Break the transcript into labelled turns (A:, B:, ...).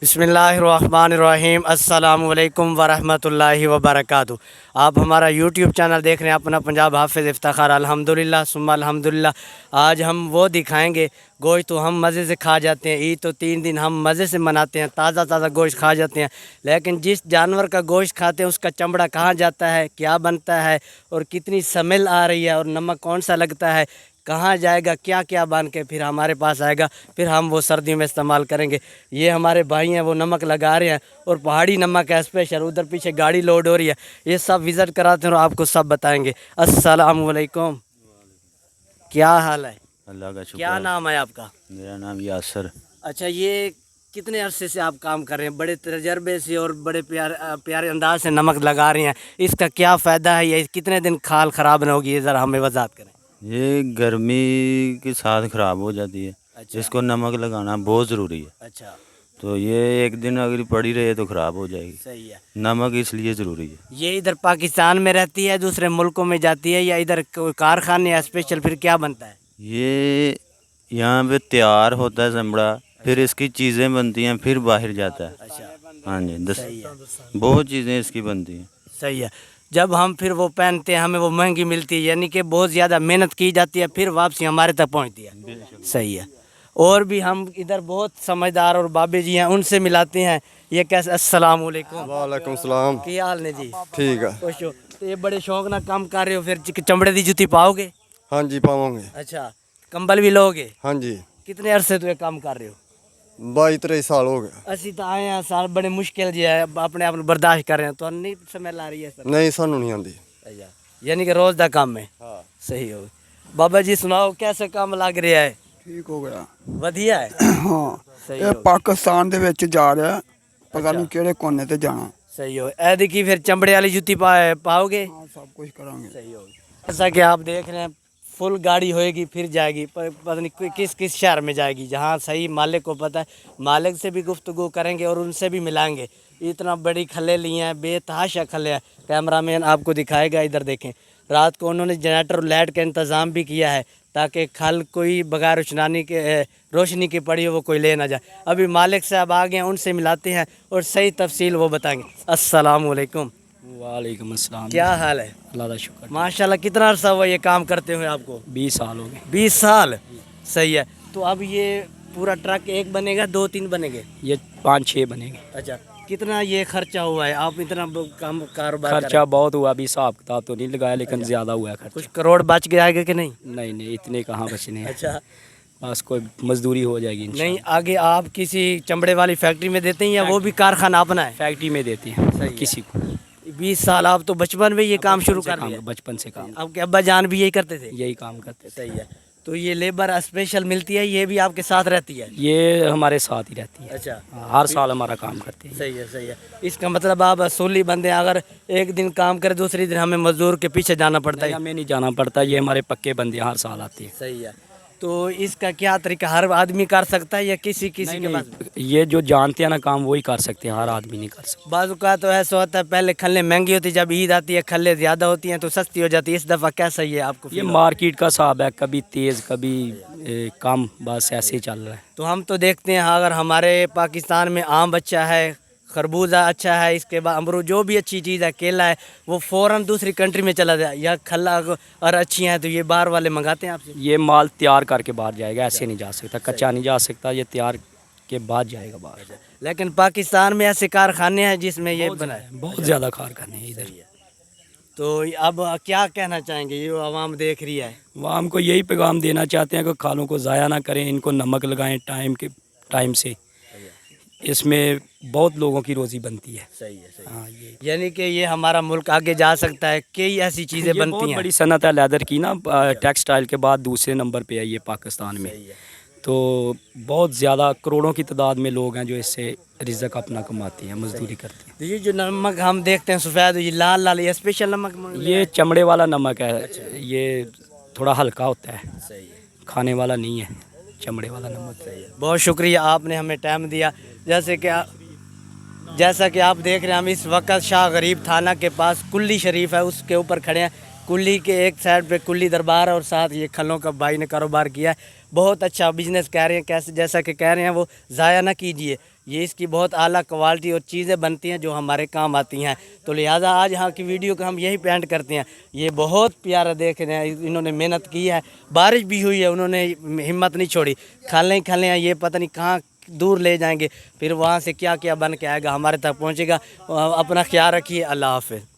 A: बिस्मिल्लाहिर्रहमानिर्रहीम। अस्सलामु अलैकुम वरहमतुल्लाहि वबरकातुहू। आप हमारा यूट्यूब चैनल देख रहे हैं अपना पंजाब हाफिज़ इफ्तिखार। अल्हम्दुलिल्लाह सुम्मा अल्हम्दुलिल्लाह। आज हम वो दिखाएंगे गोश्त तो हम मज़े से खा जाते हैं, ईद तो 3 दिन हम मज़े से मनाते हैं, ताज़ा ताज़ा गोश्त खा जाते हैं। लेकिन जिस जानवर का गोश्त खाते हैं उसका चमड़ा कहाँ जाता है, क्या बनता है और कितनी स्मेल आ रही है और नमक कौन सा लगता है, कहाँ जाएगा, क्या क्या बन के फिर हमारे पास आएगा, फिर हम वो सर्दियों में इस्तेमाल करेंगे। ये हमारे भाई हैं, वो नमक लगा रहे हैं और पहाड़ी नमक है स्पेशल। उधर पीछे गाड़ी लोड हो रही है, ये सब विज़िट कराते हैं और आपको सब बताएंगे। अस्सलामु अलैकुम, क्या हाल है?
B: अल्लाह का शुक्र।
A: क्या नाम है आपका?
B: मेरा नाम यासर।
A: अच्छा, ये कितने अरसे से आप काम कर रहे हैं? बड़े तजर्बे से और बड़े प्यारे अंदाज से नमक लगा रहे हैं। इसका क्या फ़ायदा है? ये कितने दिन खाल ख़राब न होगी, ये ज़रा हमें वजाहत करें।
B: ये गर्मी के साथ ख़राब हो जाती है।
A: अच्छा।
B: इसको नमक लगाना बहुत ज़रूरी है।
A: अच्छा,
B: तो ये एक दिन अगर पड़ी रहे तो ख़राब हो जाएगी।
A: सही है।
B: नमक इसलिए ज़रूरी है।
A: ये इधर पाकिस्तान में रहती है, दूसरे मुल्कों में जाती है, या इधर कोई कारखाने या स्पेशल फिर क्या बनता है?
B: ये यहाँ पे तैयार होता है चमड़ा, फिर इसकी चीज़ें बनती हैं, फिर बाहर जाता है।
A: अच्छा,
B: हाँ जी,
A: सही है।
B: बहुत चीज़ें इसकी बनती हैं।
A: सही है। जब हम फिर वो पहनते हैं हमें वो महंगी मिलती है, यानी कि बहुत ज़्यादा मेहनत की जाती है, फिर वापसी हमारे तक पहुंचती है। सही है। और भी हम इधर बहुत समझदार और बाबे जी हैं, उनसे मिलाते हैं। ये कैसे? अस्सलाम वालेकुम।
C: वालेकुम सलाम।
A: की हाल ने जी?
C: ठीक है।
A: खुश हो? तो ये बड़े शौक ना काम कर रहे हो, फिर चमड़े की जुत्ती पाओगे?
C: हाँ जी पावांगे।
A: अच्छा, कंबल भी लोगे?
C: हाँ जी,
A: कितने अरसे तो ये काम कर रहे हो?
C: 22-23 साल हो गए।
A: ਅਸੀਂ ਤਾਂ ਆਏ ਆ ਸਾਲ ਬੜੇ ਮੁਸ਼ਕਿਲ ਜਿਹਾ ਹੈ, ਆਪਣੇ ਆਪ ਨੂੰ ਬਰਦਾਸ਼ਤ ਕਰ ਰਹੇ ਹਾਂ। ਤੁਹਾਨੂੰ ਨਹੀਂ ਸਮੈਲ ਆ ਰਹੀ ਹੈ ਸਰ?
C: नहीं सानू नहीं आती।
A: अच्छा, यानी कि रोज़ का काम है।
C: हाँ
A: सही हो। बाबा जी सुनाओ, कैसे काम लग रहा है?
D: ਠੀਕ ਹੋ ਗਿਆ।
A: ਵਧੀਆ है।
D: ਹਾਂ
A: सही
D: ਇਹ
A: हो,
D: ਪਾਕਿਸਤਾਨ ਦੇ ਵਿੱਚ ਜਾ ਰਿਹਾ, ਪਤਾ ਨਹੀਂ ਕਿਹੜੇ ਕੋਨੇ ਤੇ जाना।
A: सही हो। ऐदी की फिर चमड़े वाली जूती पाओगे?
D: ਹਾਂ ਸਭ ਕੁਝ ਕਰਾਂਗੇ।
A: सही हो। जैसा कि आप देख रहे हैं फुल गाड़ी होएगी फिर जाएगी, पर पता नहीं किस किस शहर में जाएगी, जहाँ सही मालिक को पता है। मालिक से भी गुफ्तगू करेंगे और उनसे भी मिलाएंगे। इतना बड़ी खले लिए हैं, बेतहाशा खले हैं। कैमरामैन आपको दिखाएगा, इधर देखें। रात को उन्होंने जनरेटर और लाइट का इंतज़ाम भी किया है ताकि खल कोई बगैर रोशनी की पड़ी हो वो कोई ले ना जाए। अभी मालिक साहब आ गए हैं, उनसे मिलाते हैं और सही तफसील वो बताएंगे। अस्सलाम वालेकुम।
E: वालेकुम अस्सलाम।
A: क्या हाल है?
E: अल्लाह का शुक्र।
A: माशाल्लाह। कितना अरसा हुआ ये काम करते हुए आपको?
E: 20 साल हो गए।
A: 20 साल। सही है। तो अब ये पूरा ट्रक एक बनेगा, 2-3 बनेंगे?
E: ये 5-6 बनेंगे।
A: अच्छा, कितना ये खर्चा हुआ है? आप इतना काम कारोबार कर
E: खर्चा बहुत हुआ, अभी हिसाब किताब तो नहीं लगाया, लेकिन ज़्यादा हुआ है
A: कुछ
E: खर्चा।
A: करोड़ बच गया कि नहीं?
E: नहीं नहीं, इतने कहाँ बचने हैं।
A: अच्छा,
E: बस कोई मजदूरी हो जाएगी
A: नहीं
E: इंशाल्लाह।
A: आगे आप किसी चमड़े वाली फैक्ट्री में देते हैं या वो भी कारखाना अपना है?
E: फैक्ट्री में देते हैं
A: सही है।
E: किसी को।
A: 20 साल आप तो बचपन में ये काम शुरू कर दिया?
E: बचपन से काम,
A: आपके अब्बा जान भी यही करते थे?
E: यही काम करते थे।
A: सही है। तो ये लेबर स्पेशल मिलती है, ये भी आपके साथ रहती है?
E: ये हमारे साथ ही रहती है।
A: अच्छा,
E: हाँ, हर साल हमारा काम करते हैं।
A: सही है। सही है। इसका मतलब आप असूली बंदे हैं, अगर एक दिन काम करे दूसरी दिन हमें मजदूर के पीछे जाना पड़ता
E: नहीं,
A: है?
E: हमें नहीं जाना पड़ता, ये हमारे पक्के बंदे हर साल आते हैं।
A: सही है। तो इसका क्या तरीका, हर आदमी कर सकता है या किसी किसी के पास?
E: ये जो जानते हैं ना काम वही कर सकते हैं, हर आदमी नहीं कर सकता।
A: बाजू का तो ऐसा होता है पहले खल्ले महंगी होती, जब ईद आती है खल्ले ज़्यादा होती हैं तो सस्ती हो जाती है। इस दफ़ा क्या सही है आपको?
E: ये मार्केट का हिसाब है, कभी तेज़ कभी कम, बस ऐसे ही चल रहा है।
A: तो हम तो देखते हैं अगर हमारे पाकिस्तान में आम अच्छा है, खरबूजा अच्छा है, इसके बाद अमरूद, जो भी अच्छी चीज़ है, केला है, वो फ़ौरन दूसरी कंट्री में चला जाए, या खल्ला और अच्छी हैं तो ये बाहर वाले मंगाते हैं आपसे?
E: ये माल तैयार करके बाहर जाएगा, ऐसे नहीं जा सकता, कच्चा नहीं जा सकता, ये तैयार के बाद जाएगा बाहर।
A: लेकिन पाकिस्तान में ऐसे कारखाने हैं जिसमें ये बना है?
E: बहुत ज़्यादा कारखाने हैं इधर।
A: तो अब क्या कहना चाहेंगे, ये आवाम देख रही है?
E: वह हमको यही पैगाम देना चाहते हैं कि खालों को ज़ाया ना करें, इनको नमक लगाएं टाइम से। इसमें बहुत लोगों की रोज़ी बनती है।
A: सही है। सही।
E: हाँ, ये
A: यानी कि ये हमारा मुल्क आगे जा सकता है, कई ऐसी चीज़ें बनती
E: बहुत
A: हैं।
E: बड़ी सनत है लेदर की ना, टेक्सटाइल के बाद दूसरे नंबर पे है ये पाकिस्तान में।
A: सही है।
E: तो बहुत ज़्यादा करोड़ों की तादाद में लोग हैं जो इससे रिज़्क अपना कमाते हैं, मजदूरी करते हैं।
A: तो ये जो नमक हम देखते हैं सफ़ेद, ये लाल लाल, ये स्पेशल नमक
E: ये चमड़े वाला नमक है, ये थोड़ा हल्का होता है,
A: सही है।
E: खाने वाला नहीं है, चमड़े वाला नमक है।
A: बहुत शुक्रिया, आपने हमें टाइम दिया। जैसा कि आप देख रहे हैं, हम इस वक्त शाह गरीब थाना के पास कुल्ली शरीफ है उसके ऊपर खड़े हैं। कुल्ली के एक साइड पे कुल्ली दरबार है और साथ ये खलों का भाई ने कारोबार किया है। बहुत अच्छा बिजनेस कह रहे हैं, कैसे जैसा कि कह रहे हैं वो ज़ाया ना कीजिए, ये इसकी बहुत आला क्वालिटी और चीज़ें बनती हैं जो हमारे काम आती हैं। तो लिहाजा आज यहाँ की वीडियो को हम यही पेंट करते हैं। ये बहुत प्यारा देख रहे हैं, इन्होंने मेहनत की है, बारिश भी हुई है, उन्होंने हिम्मत नहीं छोड़ी। खाले हैं, ये पता नहीं कहाँ दूर ले जाएंगे, फिर वहाँ से क्या क्या बन के आएगा, हमारे तक पहुँचेगा। अपना ख्याल रखिए, अल्लाह हाफ़िज़।